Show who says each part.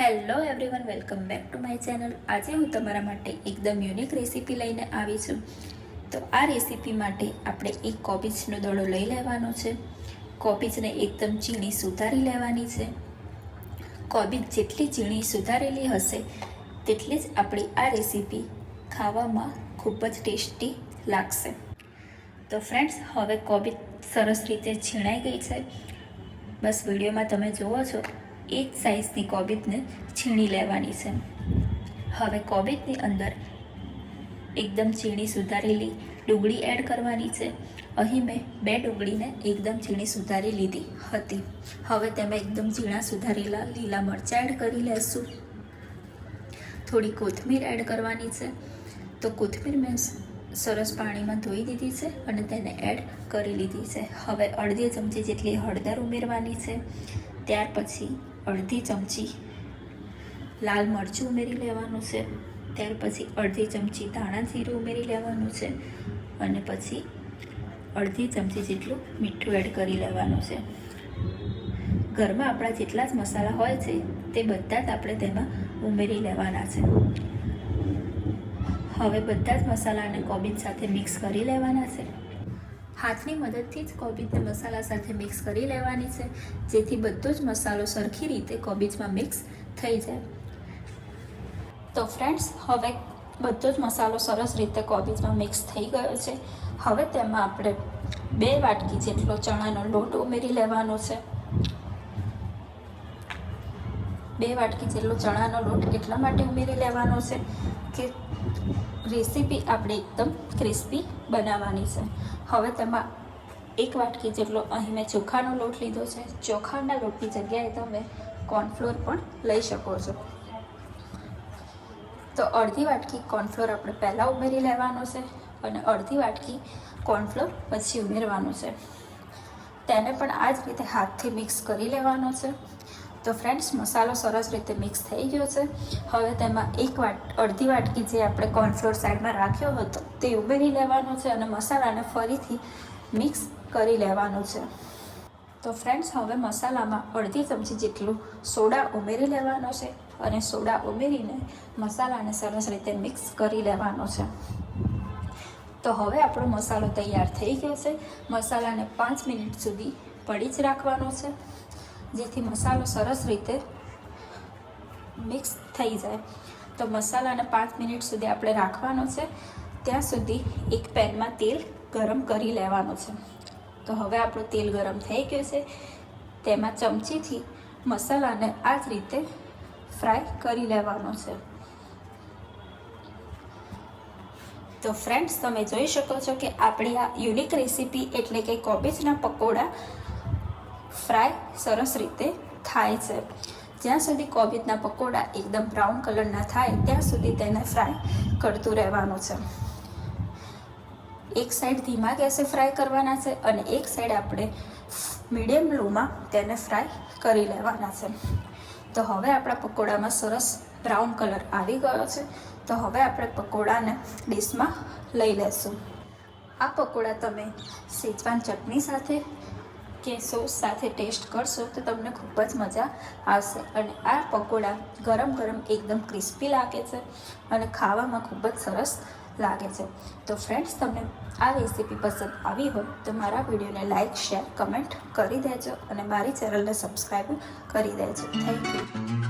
Speaker 1: Hello everyone, welcome back to my channel. આજે હું તમારા માટે એકદમ યુનિક રેસીપી લઈને આવી છું। તો આ રેસીપી માટે આપણે એક કોબીજનો દડો લઈ લેવાનો છે। કોબીજને એકદમ ઝીણી સુધારી લેવાની છે। કોબીજ જેટલી ઝીણી સુધારેલી હશે તેટલી જ આપણી આ રેસીપી ખાવામાં ખૂબ જ ટેસ્ટી લાગશે। તો ફ્રેન્ડ્સ, હવે કોબીજ સરસ રીતે છીણાઈ ગઈ છે। બસ વિડીયોમાં તમે જુઓ છો એક સાઈઝની કોબીજને છીણી લેવાની છે। હવે કોબીજની અંદર એકદમ ઝીણી સુધારેલી ડુંગળી એડ કરવાની છે। અહીં મેં 2 ડુંગળીને એકદમ ઝીણી સુધારી લીધી હતી। હવે તેમાં એકદમ ઝીણા સુધારેલા લીલા મરચાં એડ કરી લઈશું। થોડી કોથમીર એડ કરવાની છે। તો કોથમીર મેં સરસ પાણીમાં ધોઈ દીધી છે અને તેને એડ કરી લીધી છે। હવે અડધી ચમચી જેટલી હળદર ઉમેરવાની છે। ત્યાર પછી અડધી ચમચી લાલ મરચું ઉમેરી લેવાનું છે। ત્યાર પછી અડધી ચમચી ધાણા જીરું ઉમેરી લેવાનું છે અને પછી અડધી ચમચી જેટલું મીઠું એડ કરી લેવાનું છે। ઘરમાં આપણા જેટલા જ મસાલા હોય છે તે બધા જ આપણે તેમાં ઉમેરી લેવાના છે। હવે બધા જ મસાલાને કોબીજ સાથે મિક્સ કરી લેવાના છે। હાથની મદદથી જ કોબીજને મસાલા સાથે મિક્સ કરી લેવાની છે, જેથી બધો જ મસાલો સરખી રીતે કોબીજમાં મિક્સ થઈ જાય। તો ફ્રેન્ડ્સ, હવે બધો જ મસાલો સરસ રીતે કોબીજમાં મિક્સ થઈ ગયો છે। હવે તેમાં આપણે 2 વાટકી જેટલો ચણાનો લોટ ઉમેરી લેવાનો છે। 2 વાટકી જેટલો ચણાનો લોટ એટલા માટે ઉમેરી લેવાનો છે કે રેસીપી આપણે એકદમ ક્રિસ્પી બનાવવાની છે। હવે તેમાં 1 વાટકી જેટલો અહીં મેં ચોખાનો લોટ લીધો છે। ચોખાના લોટની જગ્યાએ તમે કોર્નફ્લોર પણ લઈ શકો છો। તો અડધી વાટકી કોર્નફ્લોર આપણે પહેલાં ઉમેરી લેવાનો છે અને અડધી વાટકી કોર્નફ્લોર પછી ઉમેરવાનું છે। તેને પણ આ જ રીતે હાથથી મિક્સ કરી લેવાનો છે। તો ફ્રેન્ડ્સ, મસાલો સરસ રીતે મિક્સ થઈ ગયો છે। હવે તેમાં અડધી વાટકી જે આપણે કોર્નફ્લોર સાઈડમાં રાખ્યો હતો તે ઉમેરી લેવાનો છે અને મસાલાને ફરીથી મિક્સ કરી લેવાનું છે। તો ફ્રેન્ડ્સ, હવે મસાલામાં અડધી ચમચી જેટલું સોડા ઉમેરી લેવાનો છે અને સોડા ઉમેરીને મસાલાને સરસ રીતે મિક્સ કરી લેવાનો છે। તો હવે આપણો મસાલો તૈયાર થઈ ગયો છે। મસાલાને 5 મિનિટ સુધી પડી જ રાખવાનો છે, જેથી મસાલો સરસ રીતે મિક્સ થઈ જાય। તો મસાલાને 5 મિનિટ સુધી આપણે રાખવાનો છે। ત્યાં સુધી એક પેનમાં તેલ ગરમ કરી લેવાનું છે। તો હવે આપણું તેલ ગરમ થઈ ગયું છે। તેમાં ચમચીથી મસાલાને આ જ રીતે ફ્રાય કરી લેવાનો છે। તો ફ્રેન્ડ્સ, તમે જોઈ શકો છો કે આપણી આ યુનિક રેસીપી એટલે કે કોબીજના પકોડા ફ્રાય સરસ રીતે થાય છે। જ્યાં સુધી કોબીજના પકોડા એકદમ બ્રાઉન કલરના થાય ત્યાં સુધી તેને ફ્રાય કરતું રહેવાનું છે। એક સાઈડ ધીમા ગેસે ફ્રાય કરવાના છે અને એક સાઈડ આપણે મીડિયમ લોમાં તેને ફ્રાય કરી લેવાના છે। તો હવે આપણા પકોડામાં સરસ બ્રાઉન કલર આવી ગયો છે। તો હવે આપણે પકોડાને ડીશમાં લઈ લેશું। આ પકોડા તમે શેઝવાન ચટણી સાથે કે સોસ સાથે ટેસ્ટ કરશો તો તમને ખૂબ જ મજા આવશે અને આ પકોડા ગરમ ગરમ એકદમ ક્રિસ્પી લાગે છે અને ખાવામાં ખૂબ જ સરસ લાગે છે। તો ફ્રેન્ડ્સ, તમને આ રેસીપી પસંદ આવી હોય તો મારા વિડીયોને લાઇક, શેર, કમેન્ટ કરી દેજો અને મારી ચેનલને સબસ્ક્રાઈબ કરી દેજો। Thank you.